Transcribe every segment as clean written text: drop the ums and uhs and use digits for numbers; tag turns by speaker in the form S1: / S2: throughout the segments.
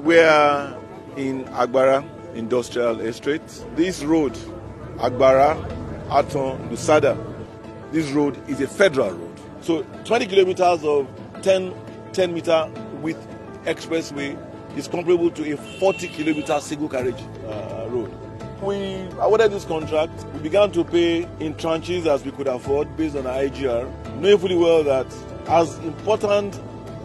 S1: We are in Agbara Industrial Estate. This road, Agbara, Aton, Lusada, this road is a federal road. So 20 kilometers of 10-meter width expressway is comparable to a 40-kilometer single carriage road. We awarded this contract. We began to pay in tranches as we could afford based on our IGR, knowing fully well that as important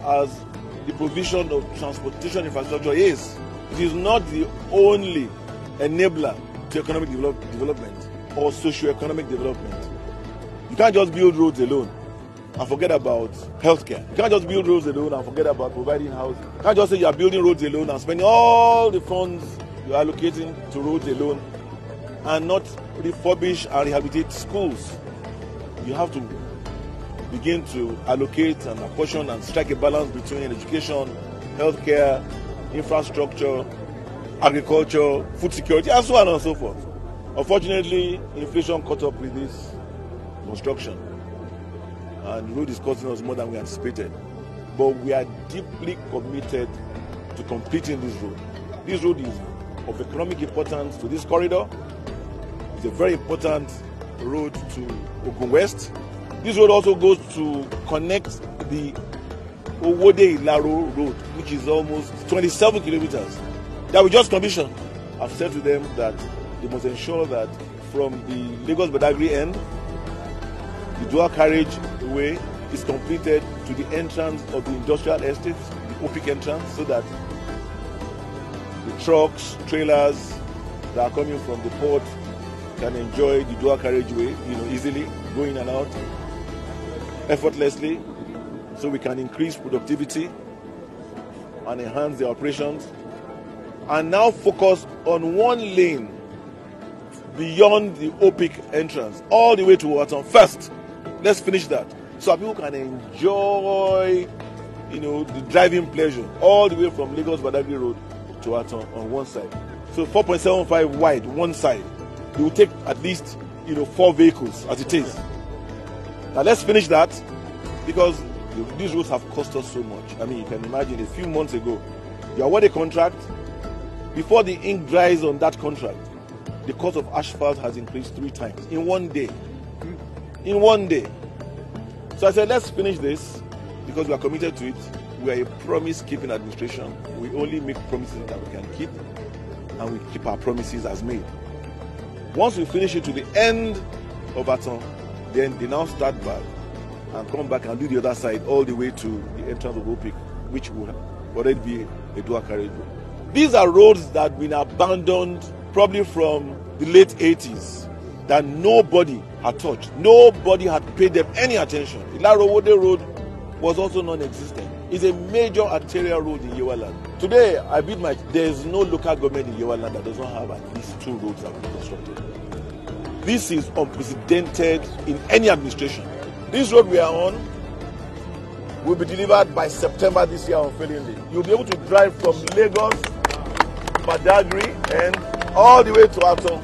S1: as the provision of transportation infrastructure is, it is not the only enabler to economic development or socio-economic development. You can't just build roads alone and forget about healthcare. You can't just build roads alone and forget about providing housing. You can't just say you are building roads alone and spending all the funds you are allocating to roads alone and not refurbish and rehabilitate schools. You have to begin to allocate and apportion and strike a balance between education, healthcare, infrastructure, agriculture, food security, and so on and so forth. Unfortunately, inflation caught up with this construction, and the road is costing us more than we anticipated. But we are deeply committed to completing this road. This road is of economic importance to this corridor. It's a very important road to Ogun West. This road also goes to connect the Owode-Ilaro road, which is almost 27 kilometers, that we just commissioned. I've said to them that they must ensure that from the Lagos-Badagry end, the dual carriageway is completed to the entrance of the industrial estate, the OPIC entrance, so that the trucks, trailers that are coming from the port can enjoy the dual carriageway, easily, go in and out effortlessly, so we can increase productivity and enhance the operations, and now focus on one lane beyond the OPIC entrance, all the way to Aton. First, let's finish that, so that people can enjoy, the driving pleasure all the way from Lagos-Badagry Road to Aton on one side. So 4.75 wide, one side. It will take at least, 4 vehicles as it is. Now let's finish that, because these roads have cost us so much. I mean, you can imagine a few months ago, you award a contract, before the ink dries on that contract, the cost of asphalt has increased 3 times in one day. In one day. So I said, let's finish this, because we are committed to it. We are a promise-keeping administration. We only make promises that we can keep, and we keep our promises as made. Once we finish it to the end of Aton, then they now start back and come back and do the other side all the way to the entrance of OPIC, which will already be a dual carriage road. These are roads that have been abandoned probably from the late 80s, that nobody had touched. Nobody had paid them any attention. Ilaro-Owode Road was also non-existent. It's a major arterial road in Yewa land. Today, there is no local government in Yewa land that does not have at least 2 roads that have been constructed. This is unprecedented in any administration. This road we are on will be delivered by September this year unfailingly. You'll be able to drive from Lagos, Badagry, and all the way to Aton